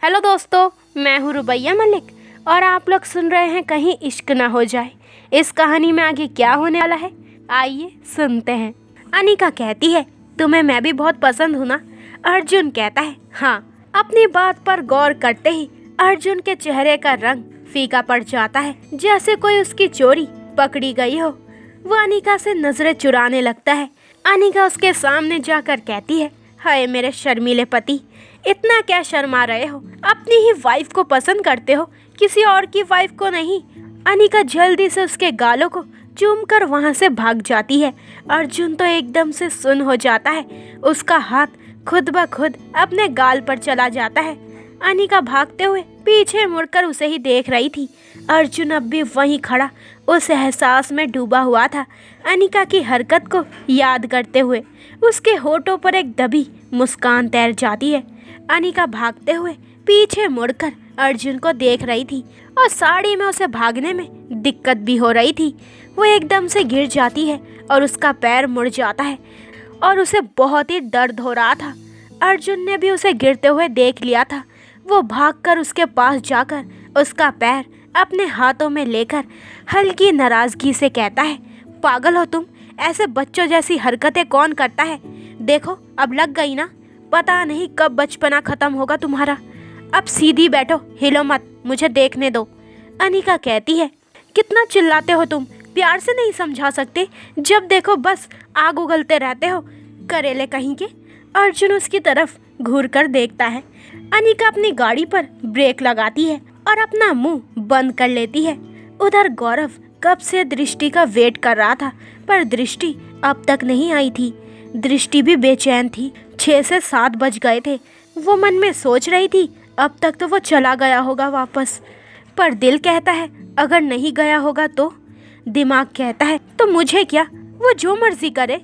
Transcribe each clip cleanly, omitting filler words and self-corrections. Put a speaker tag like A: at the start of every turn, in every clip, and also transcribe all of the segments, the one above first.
A: Hello दोस्तों, मैं हूँ रुबैया मलिक और आप लोग सुन रहे हैं कहीं इश्क ना हो जाए। इस कहानी में आगे क्या होने वाला है, आइए सुनते हैं। अनिका कहती है, तुम्हें मैं भी बहुत पसंद हूँ ना? अर्जुन कहता है, हाँ। अपनी बात पर गौर करते ही अर्जुन के चेहरे का रंग फीका पड़ जाता है, जैसे कोई उसकी चोरी पकड़ी गई हो। वो अनिका से नजरें चुराने लगता है। अनिका उसके सामने जाकर कहती है, हाय मेरे शर्मीले पति, इतना क्या शर्मा रहे हो? अपनी ही वाइफ को पसंद करते हो, किसी और की वाइफ को नहीं। अनिका जल्दी से उसके गालों को चूम कर वहाँ से भाग जाती है। अर्जुन तो एकदम से सुन्न हो जाता है। उसका हाथ खुद ब खुद अपने गाल पर चला जाता है। अनिका भागते हुए पीछे मुड़कर उसे ही देख रही थी। अर्जुन अब भी वहीं खड़ा उस एहसास में डूबा हुआ था। अनिका की हरकत को याद करते हुए उसके होठों पर एक दबी मुस्कान तैर जाती है। अनिका भागते हुए पीछे मुड़कर अर्जुन को देख रही थी और साड़ी में उसे भागने में दिक्कत भी हो रही थी। वो एकदम से गिर जाती है और उसका पैर मुड़ जाता है और उसे बहुत ही दर्द हो रहा था। अर्जुन ने भी उसे गिरते हुए देख लिया था। वो भागकर उसके पास जाकर उसका पैर अपने हाथों में लेकर हल्की नाराजगी से कहता है, पागल हो तुम? ऐसे बच्चों जैसी हरकतें कौन करता है? देखो अब लग गई ना, पता नहीं कब बचपना खत्म होगा तुम्हारा। अब सीधी बैठो, हिलो मत, मुझे देखने दो। अनिका कहती है, कितना चिल्लाते हो तुम? प्यार से नहीं समझा सकते? जब देखो बस आग उगलते रहते हो, करेले कहीं के। अर्जुन उसकी तरफ घूर कर देखता है। अनिका अपनी गाड़ी पर ब्रेक लगाती है और अपना मुंह बंद कर लेती है। उधर गौरव कब से दृष्टि का वेट कर रहा था, पर दृष्टि अब तक नहीं आई थी। दृष्टि भी बेचैन थी। 6 से 7 बज गए थे। वो मन में सोच रही थी, अब तक तो वो चला गया होगा वापस। पर दिल कहता है अगर नहीं गया होगा तो? दिमाग कहता है तो मुझे क्या, वो जो मर्जी करे।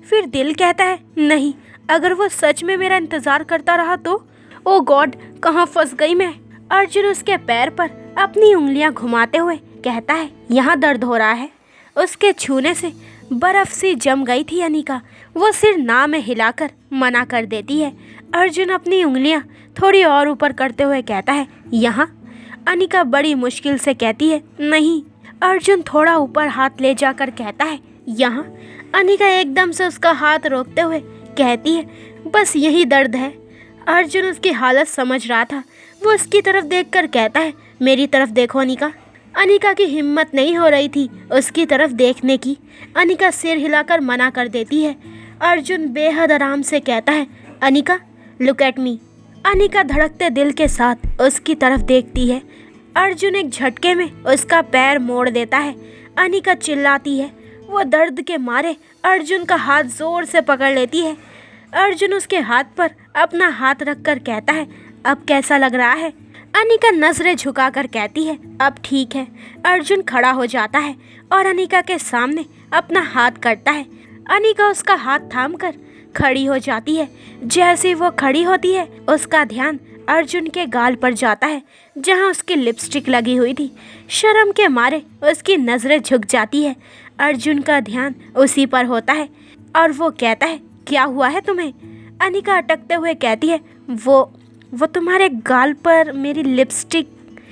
A: फिर दिल कहता है नहीं, अगर वो सच में मेरा इंतजार करता रहा तो? ओ गॉड, कहाँ फंस गई मैं। अर्जुन उसके पैर पर अपनी उंगलियां घुमाते हुए कहता है, यहाँ दर्द हो रहा है। उसके छूने से बर्फ सी जम गई थी अनिका। वो सिर ना में हिलाकर मना कर देती है। अर्जुन अपनी उंगलियां थोड़ी और ऊपर करते हुए कहता है, यहाँ? अनिका बड़ी मुश्किल से कहती है, नहीं। अर्जुन थोड़ा ऊपर हाथ ले जाकर कहता है, यहाँ? अनिका एकदम से उसका हाथ रोकते हुए कहती है, बस यही दर्द है। अर्जुन उसकी हालत समझ रहा था। वो उसकी तरफ देखकर कहता है, मेरी तरफ देखो अनिका। अनिका की हिम्मत नहीं हो रही थी उसकी तरफ देखने की। अनिका सिर हिलाकर मना कर देती है। अर्जुन बेहद आराम से कहता है, Anika look at me. Anika धड़कते दिल के साथ उसकी तरफ देखती है। अर्जुन एक झटके में उसका पैर मोड़ देता है। अनिका चिल्लाती है। वो दर्द के मारे अर्जुन का हाथ जोर से पकड़ लेती है। अर्जुन उसके हाथ पर अपना हाथ रखकर कहता है, अब कैसा लग रहा है? अनिका नजरें झुकाकर कहती है, अब ठीक है। अर्जुन खड़ा हो जाता है और अनिका के सामने अपना हाथ करता है। अनिका उसका हाथ थामकर खड़ी हो जाती है। जैसे वो खड़ी होती है, उसका ध्यान अर्जुन के गाल पर जाता है जहां उसकी लिपस्टिक लगी हुई थी। शर्म के मारे उसकी नजरें झुक जाती है। अर्जुन का ध्यान उसी पर होता है और वो कहता है, क्या हुआ है तुम्हें? अनिका अटकते हुए कहती है, वो तुम्हारे गाल पर मेरी लिपस्टिक।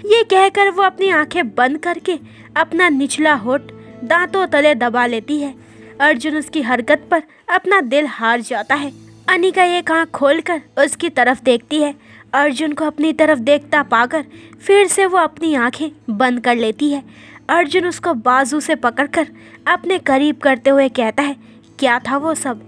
A: ये कहकर वो अपनी आंखें बंद करके अपना निचला होठ दांतों तले दबा लेती है। अर्जुन उसकी हरकत पर अपना दिल हार जाता है। अनिका एक आंख खोलकर उसकी तरफ देखती है। अर्जुन को अपनी तरफ देखता पाकर फिर से वो अपनी आंखें बंद कर लेती है। अर्जुन उसको बाजू से पकड़कर अपने करीब करते हुए कहता है, क्या था वो सब?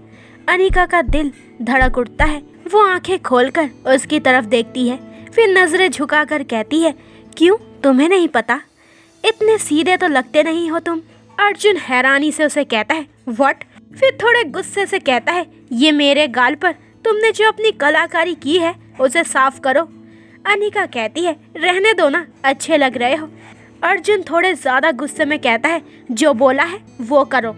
A: अनिका का दिल धड़क उठता है। वो आंखें खोलकर उसकी तरफ देखती है, फिर नजरें झुकाकर कहती है, क्यों, तुम्हें नहीं पता? इतने सीधे तो लगते नहीं हो तुम। अर्जुन हैरानी से उसे कहता है, व्हाट? फिर थोड़े गुस्से से कहता है, ये मेरे गाल पर तुमने जो अपनी कलाकारी की है उसे साफ करो। अनिका कहती है, रहने दो ना, अच्छे लग रहे हो। अर्जुन थोड़े ज्यादा गुस्से में कहता है, जो बोला है वो करो।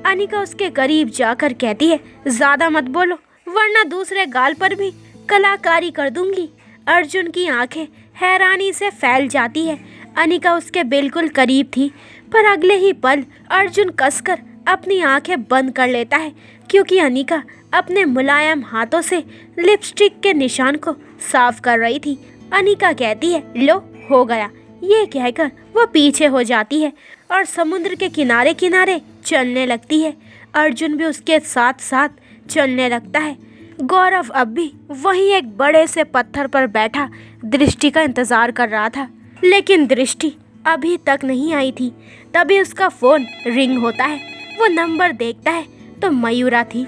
A: अनिका उसके करीब जाकर कहती है, ज्यादा मत बोलो वरना दूसरे गाल पर भी कलाकारी कर दूंगी। अर्जुन की आंखें हैरानी से फैल जाती है। अनिका उसके बिल्कुल करीब थी, पर अगले ही पल अर्जुन कसकर अपनी आंखें बंद कर लेता है, क्योंकि अनिका अपने मुलायम हाथों से लिपस्टिक के निशान को साफ कर रही थी। अनिका कहती है, लो हो गया। ये कहकर वो पीछे हो जाती है और समुद्र के किनारे किनारे चलने लगती है। अर्जुन भी उसके साथ साथ चलने लगता है। गौरव अब भी वहीं एक बड़े से पत्थर पर बैठा दृष्टि का इंतजार कर रहा था, लेकिन दृष्टि अभी तक नहीं आई थी। तभी उसका फोन रिंग होता है। वो नंबर देखता है तो मयूरा थी।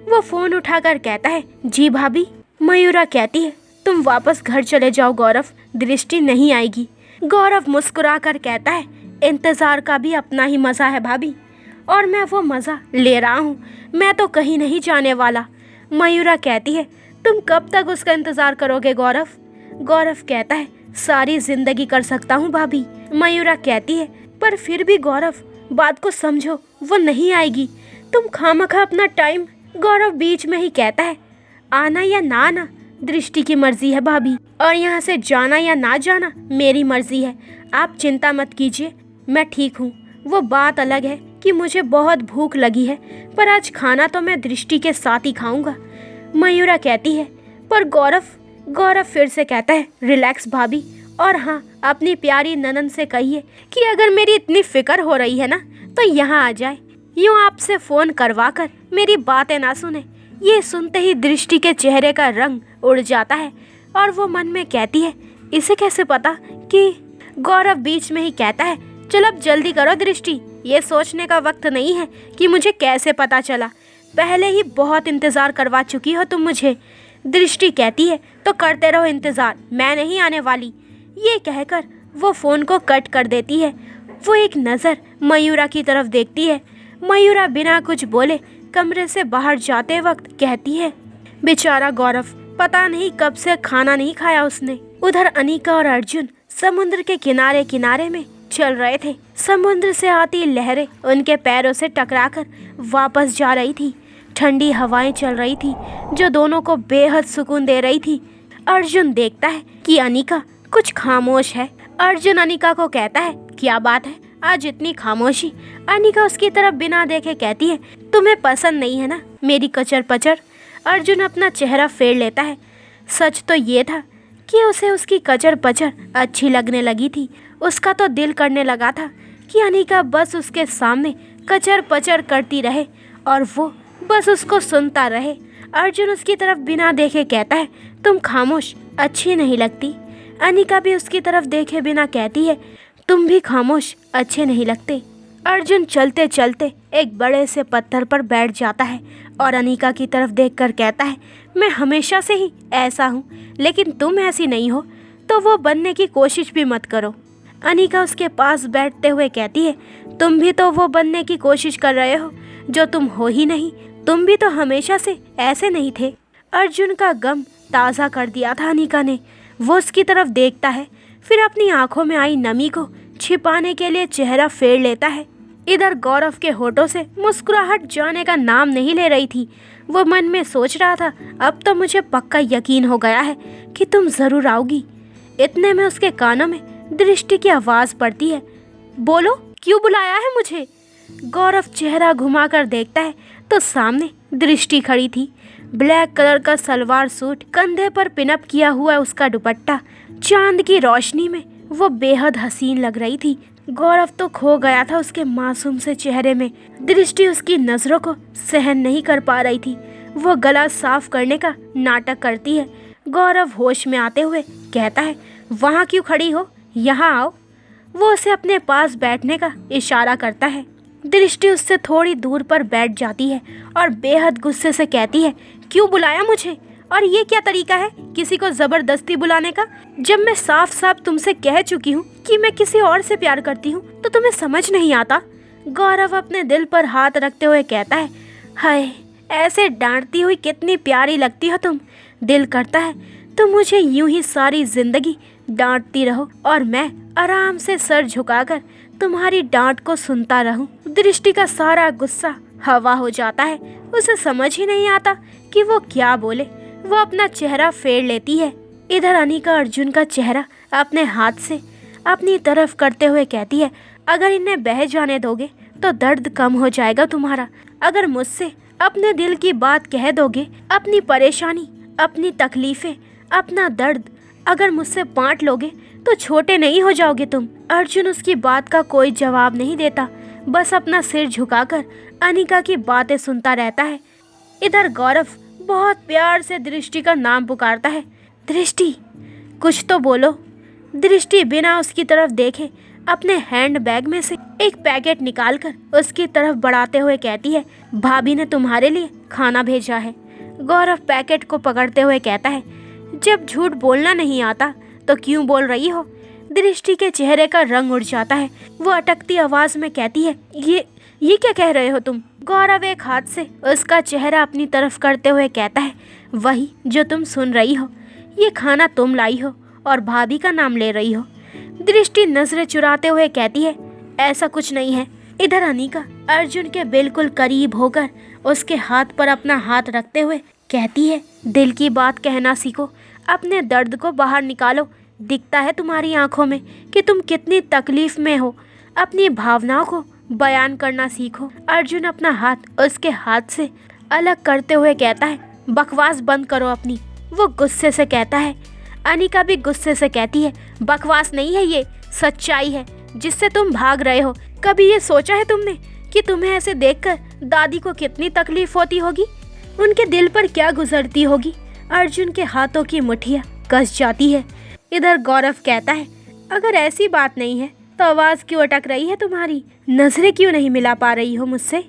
A: वो फोन उठाकर कहता है, जी भाभी। मयूरा कहती है, तुम वापस घर चले जाओ गौरव, दृष्टि नहीं आएगी। गौरव मुस्कुरा कर कहता है, इंतजार का भी अपना ही मज़ा है भाभी, और मैं वो मज़ा ले रहा हूँ। मैं तो कहीं नहीं जाने वाला। मयूरा कहती है, तुम कब तक उसका इंतज़ार करोगे गौरव? गौरव कहता है, सारी ज़िंदगी कर सकता हूँ भाभी। मयूरा कहती है, पर फिर भी गौरव, बात को समझो, वो नहीं आएगी। तुम खामखा अपना टाइम। गौरव बीच में ही कहता है, आना या ना आना दृष्टि की मर्जी है भाभी, और यहाँ से जाना या ना जाना मेरी मर्जी है। आप चिंता मत कीजिए, मैं ठीक हूँ। वो बात अलग है कि मुझे बहुत भूख लगी है, पर आज खाना तो मैं दृष्टि के साथ ही खाऊंगा। मयूरा कहती है, पर गौरव फिर से कहता है, रिलैक्स भाभी, और हाँ, अपनी प्यारी ननन से कहिए कि अगर मेरी इतनी फिक्र हो रही है ना तो यहाँ आ जाए। यूँ आपसे फ़ोन करवा कर मेरी बातें ना सुने। ये सुनते ही दृष्टि के चेहरे का रंग उड़ जाता है और वो मन में कहती है, इसे कैसे पता कि। गौरव बीच में ही कहता है, चलो अब जल्दी करो दृष्टि, ये सोचने का वक्त नहीं है कि मुझे कैसे पता चला। पहले ही बहुत इंतज़ार करवा चुकी हो तुम मुझे। दृष्टि कहती है, तो करते रहो इंतज़ार, मैं नहीं आने वाली। ये कहकर वो फ़ोन को कट कर देती है। वो एक नज़र मयूरा की तरफ देखती है। मयूरा बिना कुछ बोले कमरे से बाहर जाते वक्त कहती है, बेचारा गौरव, पता नहीं कब से खाना नहीं खाया उसने। उधर अनिका और अर्जुन समुद्र के किनारे किनारे में चल रहे थे। समुद्र से आती लहरें उनके पैरों से टकराकर वापस जा रही थी। ठंडी हवाएं चल रही थी जो दोनों को बेहद सुकून दे रही थी। अर्जुन देखता है कि अनिका कुछ खामोश है। अर्जुन अनिका को कहता है, क्या बात है आज इतनी खामोशी? अनिका उसकी तरफ बिना देखे कहती है, तुम्हें पसंद नहीं है ना मेरी कचर पचर? अर्जुन अपना चेहरा फेर लेता है। सच तो ये था कि उसे उसकी कचर पचर अच्छी लगने लगी थी। उसका तो दिल करने लगा था कि अनिका बस उसके सामने कचर पचर करती रहे और वो बस उसको सुनता रहे। अर्जुन उसकी तरफ बिना देखे कहता है, तुम खामोश अच्छी नहीं लगती। अनिका भी उसकी तरफ देखे बिना कहती है, तुम भी खामोश अच्छे नहीं लगते। अर्जुन चलते चलते एक बड़े से पत्थर पर बैठ जाता है और अनिका की तरफ देखकर कहता है, मैं हमेशा से ही ऐसा हूँ, लेकिन तुम ऐसी नहीं हो, तो वो बनने की कोशिश भी मत करो। अनिका उसके पास बैठते हुए कहती है, तुम भी तो वो बनने की कोशिश कर रहे हो जो तुम हो ही नहीं। तुम भी तो हमेशा से ऐसे नहीं थे। अर्जुन का गम ताज़ा कर दिया था अनिका ने। वो उसकी तरफ देखता है, फिर अपनी आंखों में आई नमी को छिपाने के लिए चेहरा फेर लेता है। इधर गौरव के होठों से मुस्कुराहट जाने का नाम नहीं ले रही थी। वो मन में सोच रहा था, अब तो मुझे पक्का यकीन हो गया है कि तुम ज़रूर आओगी। इतने में उसके कानों में दृष्टि की आवाज़ पड़ती है, बोलो क्यों बुलाया है मुझे? गौरव चेहरा घुमाकर देखता है तो सामने दृष्टि खड़ी थी। ब्लैक कलर का सलवार सूट, कंधे पर पिनअप किया हुआ उसका दुपट्टा, चांद की रोशनी में वो बेहद हसीन लग रही थी। गौरव तो खो गया था उसके मासूम से चेहरे में। दृष्टि उसकी नज़रों को सहन नहीं कर पा रही थी। वो गला साफ करने का नाटक करती है। गौरव होश में आते हुए कहता है, वहाँ क्यों खड़ी हो, यहाँ आओ। वो उसे अपने पास बैठने का इशारा करता है। दृष्टि उससे थोड़ी दूर पर बैठ जाती है और बेहद गुस्से से कहती है, क्यों बुलाया मुझे? और ये क्या तरीका है किसी को ज़बरदस्ती बुलाने का? जब मैं साफ साफ तुमसे कह चुकी हूँ कि मैं किसी और से प्यार करती हूँ तो तुम्हें समझ नहीं आता? गौरव अपने दिल पर हाथ रखते हुए कहता है, हाय, ऐसे डांटती हुई कितनी प्यारी लगती हो तुम। दिल करता है तुम मुझे यूं ही सारी ज़िंदगी डांटती रहो और मैं आराम से सर झुकाकर तुम्हारी डांट को सुनता रहूं। दृष्टि का सारा गुस्सा हवा हो जाता है। उसे समझ ही नहीं आता कि वो क्या बोले। वो अपना चेहरा फेर लेती है। इधर अनिका अर्जुन का चेहरा अपने हाथ से अपनी तरफ करते हुए कहती है, अगर इन्हें बह जाने दोगे तो दर्द कम हो जाएगा तुम्हारा। अगर मुझसे अपने दिल की बात कह दोगे, अपनी परेशानी, अपनी तकलीफ़ें, अपना दर्द अगर मुझसे बांट लोगे तो छोटे नहीं हो जाओगे तुम। अर्जुन उसकी बात का कोई जवाब नहीं देता, बस अपना सिर झुकाकर अनिका की बातें सुनता रहता है। इधर गौरव बहुत प्यार से दृष्टि का नाम पुकारता है। दृष्टि, कुछ तो बोलो। दृष्टि बिना उसकी तरफ देखे अपने हैंड बैग में से एक पैकेट निकालकर उसकी तरफ बढ़ाते हुए कहती है, भाभी ने तुम्हारे लिए खाना भेजा है। गौरव पैकेट को पकड़ते हुए कहता है, जब झूठ बोलना नहीं आता तो क्यों बोल रही हो। दृष्टि के चेहरे का रंग उड़ जाता है। वो अटकती आवाज में कहती है, ये क्या कह रहे हो तुम। गौरव एक हाथ से उसका चेहरा अपनी तरफ करते हुए कहता है, वही जो तुम सुन रही हो। ये खाना तुम लाई हो और भाभी का नाम ले रही हो। दृष्टि नजरें चुराते हुए कहती है, ऐसा कुछ नहीं है। इधर अनिका अर्जुन के बिल्कुल करीब होकर उसके हाथ पर अपना हाथ रखते हुए कहती है, दिल की बात कहना सीखो, अपने दर्द को बाहर निकालो। दिखता है तुम्हारी आंखों में कि तुम कितनी तकलीफ में हो। अपनी भावनाओं को बयान करना सीखो। अर्जुन अपना हाथ उसके हाथ से अलग करते हुए कहता है, बकवास बंद करो अपनी। वो गुस्से से कहता है। अनिका भी गुस्से से कहती है, बकवास नहीं है, ये सच्चाई है जिससे तुम भाग रहे हो। कभी ये सोचा है तुमने कि तुम्हें ऐसे देखकर दादी को कितनी तकलीफ होती होगी, उनके दिल पर क्या गुजरती होगी। अर्जुन के हाथों की मुठ्ठियां कस जाती है। इधर गौरव कहता है, अगर ऐसी बात नहीं है तो आवाज क्यों अटक रही है तुम्हारी, नजरें क्यों नहीं मिला पा रही हो मुझसे।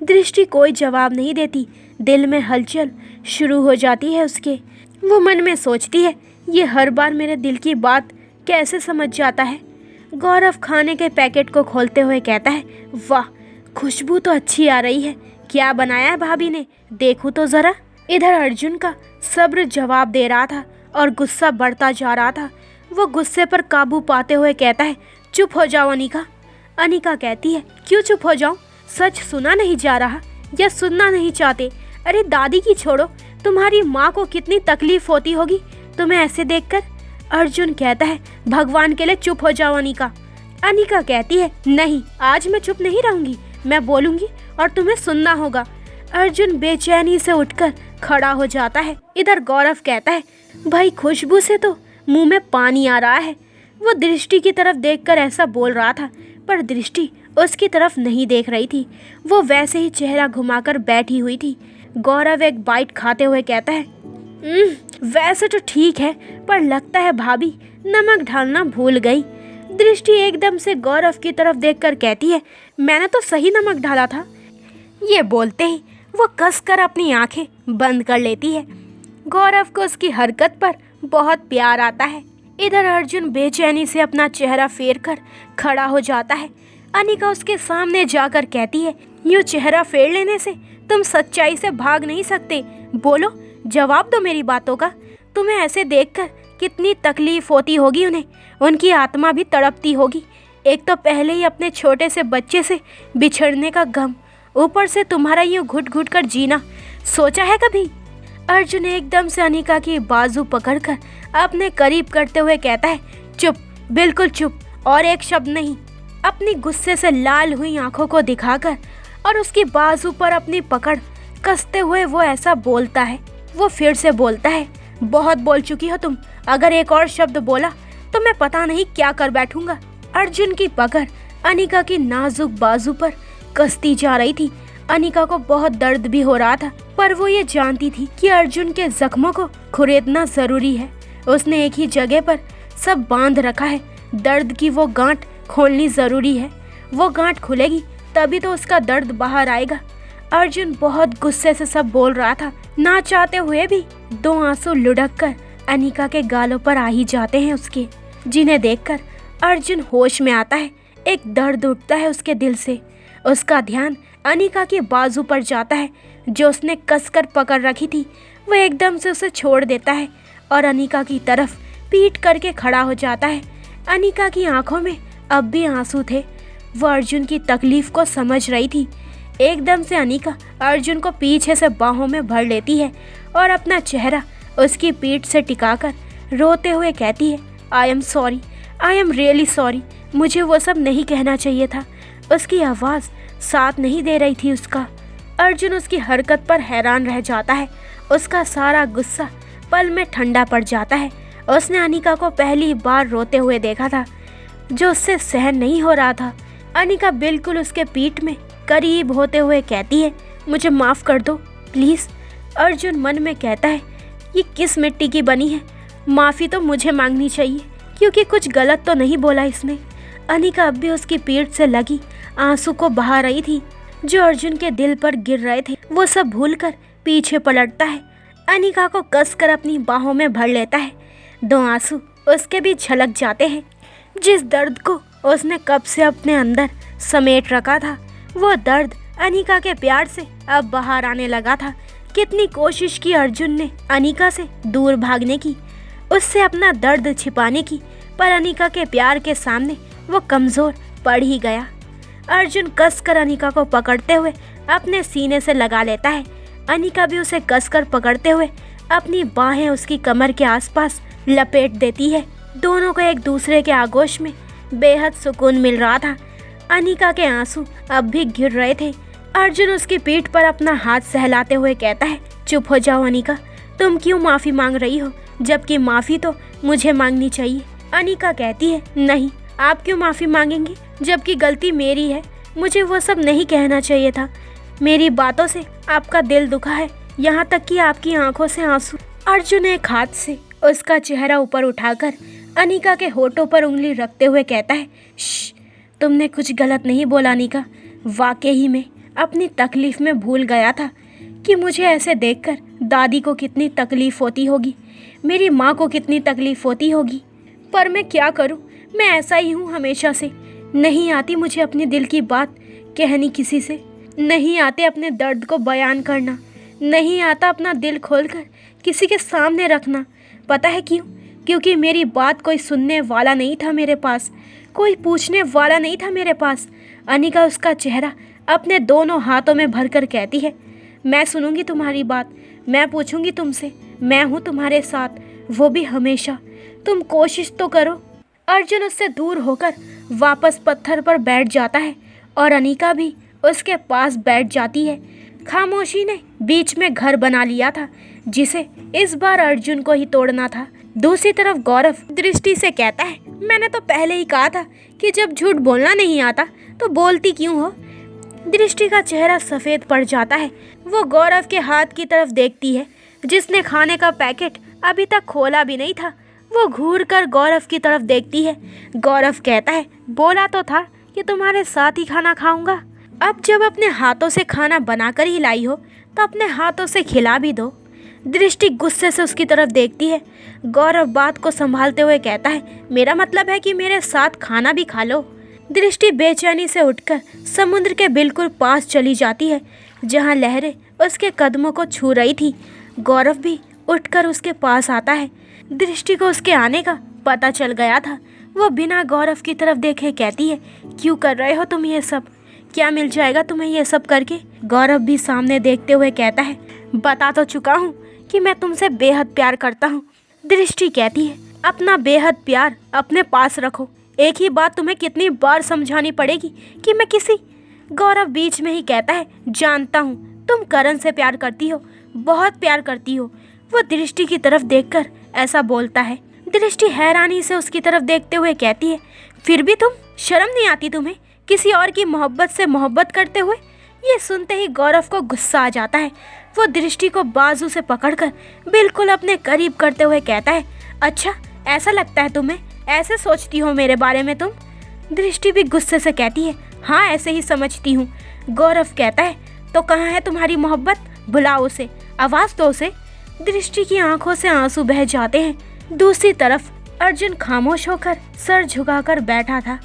A: दृष्टि कोई जवाब नहीं देती। दिल में हलचल शुरू हो जाती है उसके। वो मन में सोचती है, ये हर बार मेरे दिल की बात कैसे समझ जाता है। गौरव खाने के पैकेट को खोलते हुए कहता है, वाह, खुशबू तो अच्छी आ रही है। क्या बनाया है भाभी ने, देखूं तो जरा। इधर अर्जुन का सब्र जवाब दे रहा था और गुस्सा बढ़ता जा रहा था। वो गुस्से पर काबू पाते हुए कहता है, चुप हो जाओ अनिका। अनिका कहती है, क्यों चुप हो जाऊं, सच सुना नहीं जा रहा या सुनना नहीं चाहते। अरे दादी की छोड़ो, तुम्हारी माँ को कितनी तकलीफ होती होगी तुम्हें ऐसे देखकर। अर्जुन कहता है, भगवान के लिए चुप हो जाओ अनिका। अनिका कहती है, नहीं, आज मैं चुप नहीं रहूंगी, मैं बोलूंगी और तुम्हें सुनना होगा। अर्जुन बेचैनी से उठकर खड़ा हो जाता है। इधर गौरव कहता है, भाई खुशबू से तो मुंह में पानी आ रहा है। वो दृष्टि की तरफ देखकर ऐसा बोल रहा था, पर दृष्टि उसकी तरफ नहीं देख रही थी। वो वैसे ही चेहरा घुमाकर बैठी हुई थी। गौरव एक बाइट खाते हुए कहता है, वैसे तो ठीक है, पर लगता है भाभी नमक डालना भूल गई। दृष्टि एकदम से गौरव की तरफ देखकर कहती है, मैंने तो सही नमक डाला था। ये बोलते ही वो कसकर अपनी आंखें बंद कर लेती है। गौरव को उसकी हरकत पर बहुत प्यार आता है। इधर अर्जुन बेचैनी से अपना चेहरा फेर कर खड़ा हो जाता है। अनिका उसके सामने जाकर कहती है, यूँ चेहरा फेर लेने से तुम सच्चाई से भाग नहीं सकते। बोलो, जवाब दो मेरी बातों का। तुम्हें ऐसे देखकर कितनी तकलीफ होती होगी उन्हें, उनकी आत्मा भी तड़पती होगी। एक तो पहले ही अपने छोटे से बच्चे से बिछड़ने का गम, ऊपर से तुम्हारा यूँ घुट घुट कर जीना, सोचा है कभी। अर्जुन एकदम से अनिका की बाजू पकड़कर अपने करीब करते हुए कहता है, चुप, बिल्कुल चुप, और एक शब्द नहीं। अपनी गुस्से से लाल हुई आंखों को दिखाकर और उसकी बाजू पर अपनी पकड़ कसते हुए वो ऐसा बोलता है। वो फिर से बोलता है, बहुत बोल चुकी हो तुम, अगर एक और शब्द बोला तो मैं पता नहीं क्या कर बैठूंगा। अर्जुन की पकड़ अनिका की नाजुक बाजू पर कसती जा रही थी। अनिका को बहुत दर्द भी हो रहा था, पर वो ये जानती थी कि अर्जुन के जख्मों को खुरेदना जरूरी है। उसने एक ही जगह पर सब बांध रखा है। दर्द की वो गांठ खोलनी जरूरी है। वो गांठ खुलेगी तभी तो उसका दर्द बाहर आएगा। अर्जुन बहुत गुस्से से सब बोल रहा था। ना चाहते हुए भी दो आंसू लुढ़क कर अनिका के गालों पर आ ही जाते हैं उसके, जिन्हें देखकर अर्जुन होश में आता है। एक दर्द उठता है उसके दिल से। उसका ध्यान अनिका की बाजू पर जाता है जो उसने कसकर पकड़ रखी थी। वो एकदम से उसे छोड़ देता है और अनिका की तरफ पीठ करके खड़ा हो जाता है। अनिका की आंखों में अब भी आंसू थे। वो अर्जुन की तकलीफ को समझ रही थी। एकदम से अनिका अर्जुन को पीछे से बाहों में भर लेती है और अपना चेहरा उसकी पीठ से टिकाकर रोते हुए कहती है, I am sorry, I am really sorry. मुझे वो सब नहीं कहना चाहिए था। उसकी आवाज़ साथ नहीं दे रही थी उसका। अर्जुन उसकी हरकत पर हैरान रह जाता है। उसका सारा गुस्सा पल में ठंडा पड़ जाता है उसने अनिका को पहली बार रोते हुए देखा था, जो उससे सहन नहीं हो रहा था। अनिका बिल्कुल उसके पीठ में करीब होते हुए कहती है, मुझे माफ़ कर दो प्लीज़। अर्जुन मन में कहता है, ये किस मिट्टी की बनी है, माफ़ी तो मुझे मांगनी चाहिए क्योंकि कुछ गलत तो नहीं बोला इसने। अनिका अब भी उसकी पीठ से लगी आंसू को बहा रही थी जो अर्जुन के दिल पर गिर रहे थे। वो सब भूलकर पीछे पलटता है, अनिका को कसकर अपनी बाहों में भर लेता है। 2 आंसू उसके भी छलक जाते हैं। जिस दर्द को उसने कब से अपने अंदर समेट रखा था, वो दर्द अनिका के प्यार से अब बाहर आने लगा था। कितनी कोशिश की अर्जुन ने अनिका से दूर भागने की, उससे अपना दर्द छिपाने की, पर अनिका के प्यार के सामने वो कमज़ोर पड़ ही गया। अर्जुन कसकर अनिका को पकड़ते हुए अपने सीने से लगा लेता है। अनिका भी उसे कसकर पकड़ते हुए अपनी बाहें उसकी कमर के आसपास लपेट देती है। दोनों को एक दूसरे के आगोश में बेहद सुकून मिल रहा था। अनिका के आंसू अब भी गिर रहे थे। अर्जुन उसकी पीठ पर अपना हाथ सहलाते हुए कहता है, चुप हो जाओ अनिका, तुम क्यों माफ़ी मांग रही हो, जबकि माफ़ी तो मुझे मांगनी चाहिए। अनिका कहती है, नहीं, आप क्यों माफ़ी मांगेंगी, जबकि गलती मेरी है, मुझे वो सब नहीं कहना चाहिए था। मेरी बातों से आपका दिल दुखा है, यहाँ तक कि आपकी आंखों से आंसू। अर्जुन एक हाथ से उसका चेहरा ऊपर उठाकर अनिका के होठों पर उंगली रखते हुए कहता है, श्श, तुमने कुछ गलत नहीं बोला अनिका। वाकई ही मैं अपनी तकलीफ़ में भूल गया था कि मुझे ऐसे देखकर दादी को कितनी तकलीफ़ होती होगी, मेरी माँ को कितनी तकलीफ़ होती होगी। पर मैं क्या करूँ, मैं ऐसा ही हूँ हमेशा से। नहीं आती मुझे अपने दिल की बात कहनी किसी से, नहीं आते अपने दर्द को बयान करना, नहीं आता अपना दिल खोलकर किसी के सामने रखना। पता है क्यों? क्योंकि मेरी बात कोई सुनने वाला नहीं था मेरे पास, कोई पूछने वाला नहीं था मेरे पास। अनिका उसका चेहरा अपने दोनों हाथों में भरकर कहती है, मैं सुनूंगी तुम्हारी बात, मैं पूछूंगी तुमसे, मैं हूँ तुम्हारे साथ, वो भी हमेशा। तुम कोशिश तो करो। अर्जुन उससे दूर होकर वापस पत्थर पर बैठ जाता है और अनिका भी उसके पास बैठ जाती है। खामोशी ने बीच में घर बना लिया था, जिसे इस बार अर्जुन को ही तोड़ना था। दूसरी तरफ गौरव दृष्टि से कहता है, मैंने तो पहले ही कहा था कि जब झूठ बोलना नहीं आता तो बोलती क्यों हो। दृष्टि का चेहरा सफ़ेद पड़ जाता है। वो गौरव के हाथ की तरफ देखती है, जिसने खाने का पैकेट अभी तक खोला भी नहीं था। वो घूर कर गौरव की तरफ देखती है। गौरव कहता है, बोला तो था कि तुम्हारे साथ ही खाना खाऊंगा। अब जब अपने हाथों से खाना बनाकर ही लाई हो तो अपने हाथों से खिला भी दो। दृष्टि गुस्से से उसकी तरफ देखती है। गौरव बात को संभालते हुए कहता है, मेरा मतलब है कि मेरे साथ खाना भी खा लो। दृष्टि बेचैनी से उठकर समुद्र के बिल्कुल पास चली जाती है, जहाँ लहरें उसके कदमों को छू रही थी। गौरव भी उठकर उसके पास आता है। दृष्टि को उसके आने का पता चल गया था। वो बिना गौरव की तरफ देखे कहती है, क्यों कर रहे हो तुम ये सब, क्या मिल जाएगा तुम्हें ये सब करके। गौरव भी सामने देखते हुए कहता है, बता तो चुका हूँ कि मैं तुमसे बेहद प्यार करता हूँ। दृष्टि कहती है, अपना बेहद प्यार अपने पास रखो। एक ही बात तुम्हें कितनी बार समझानी पड़ेगी कि मैं किसी। गौरव बीच में ही कहता है, जानता हूँ तुम करण से प्यार करती हो, बहुत प्यार करती हो। वो दृष्टि की तरफ देखकर ऐसा बोलता है। दृष्टि हैरानी से उसकी तरफ देखते हुए कहती है, फिर भी तुम, शर्म नहीं आती तुम्हें किसी और की मोहब्बत से मोहब्बत करते हुए। ये सुनते ही गौरव को गुस्सा आ जाता है। वो दृष्टि को बाजू से पकड़कर बिल्कुल अपने करीब करते हुए कहता है, अच्छा ऐसा लगता है तुम्हें, ऐसे सोचती हो मेरे बारे में तुम। दृष्टि भी गुस्से से कहती है, हाँ ऐसे ही समझती हूँ। गौरव कहता है, तो कहाँ है तुम्हारी मोहब्बत, बुलाओ उसे, आवाज़ दो उसे। दृष्टि की आंखों से आंसू बह जाते हैं। दूसरी तरफ अर्जुन खामोश होकर सर झुकाकर बैठा था।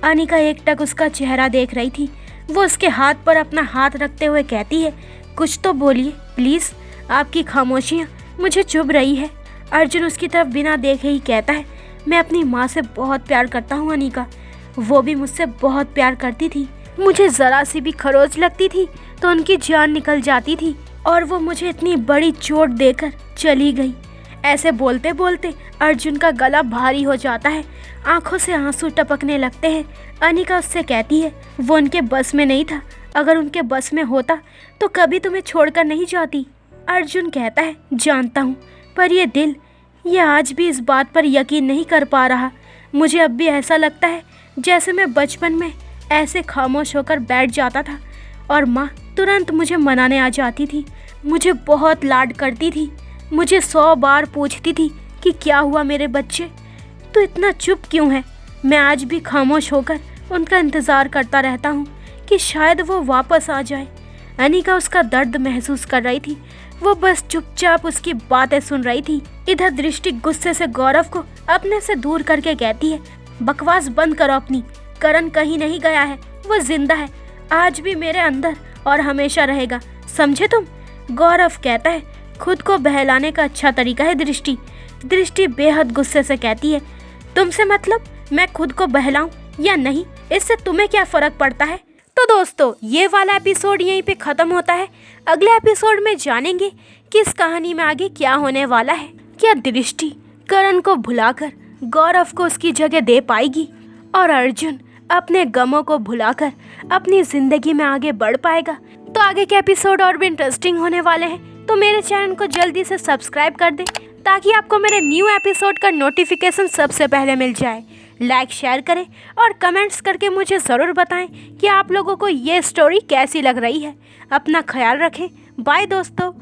A: अनिका एकटक उसका चेहरा देख रही थी। वो उसके हाथ पर अपना हाथ रखते हुए कहती है, कुछ तो बोलिए प्लीज़, आपकी खामोशियाँ मुझे चुभ रही है। अर्जुन उसकी तरफ बिना देखे ही कहता है, मैं अपनी माँ से बहुत प्यार करता हूँ अनिका, वो भी मुझसे बहुत प्यार करती थी। मुझे ज़रा सी भी खरोच लगती थी तो उनकी जान निकल जाती थी, और वो मुझे इतनी बड़ी चोट देकर चली गई। ऐसे बोलते बोलते अर्जुन का गला भारी हो जाता है, आंखों से आंसू टपकने लगते हैं। अनिका उससे कहती है, वो उनके बस में नहीं था, अगर उनके बस में होता तो कभी तुम्हें छोड़कर नहीं जाती। अर्जुन कहता है, जानता हूँ, पर ये दिल, ये आज भी इस बात पर यकीन नहीं कर पा रहा। मुझे अब भी ऐसा लगता है जैसे मैं बचपन में ऐसे खामोश होकर बैठ जाता था और माँ तुरंत मुझे मनाने आ जाती थी। मुझे बहुत लाड करती थी, मुझे 100 बार पूछती थी कि क्या हुआ मेरे बच्चे, तू इतना चुप क्यों है। मैं आज भी खामोश होकर उनका इंतज़ार करता रहता हूँ कि शायद वो वापस आ जाए। अनिका उसका दर्द महसूस कर रही थी, वो बस चुपचाप उसकी बातें सुन रही थी। इधर दृष्टि गुस्से से गौरव को अपने से दूर करके कहती है, बकवास बंद करो अपनी, करण कहीं नहीं गया है, वो जिंदा है, आज भी मेरे अंदर और हमेशा रहेगा, समझे तुम। गौरव कहता है, खुद को बहलाने का अच्छा तरीका है दृष्टि। दृष्टि बेहद गुस्से से कहती है, तुमसे मतलब मैं खुद को बहलाऊं या नहीं, इससे तुम्हें क्या फर्क पड़ता है। तो दोस्तों ये वाला एपिसोड यहीं पे ख़त्म होता है। अगले एपिसोड में जानेंगे कि इस कहानी में आगे क्या होने वाला है। क्या दृष्टि करण को भुलाकर गौरव को उसकी जगह दे पाएगी और अर्जुन अपने गमों को भुलाकर अपनी ज़िंदगी में आगे बढ़ पाएगा। तो आगे के एपिसोड और भी इंटरेस्टिंग होने वाले हैं, तो मेरे चैनल को जल्दी से सब्सक्राइब कर दें ताकि आपको मेरे न्यू एपिसोड का नोटिफिकेशन सबसे पहले मिल जाए। लाइक शेयर करें और कमेंट्स करके मुझे ज़रूर बताएं कि आप लोगों को ये स्टोरी कैसी लग रही है। अपना ख्याल रखें, बाय दोस्तों।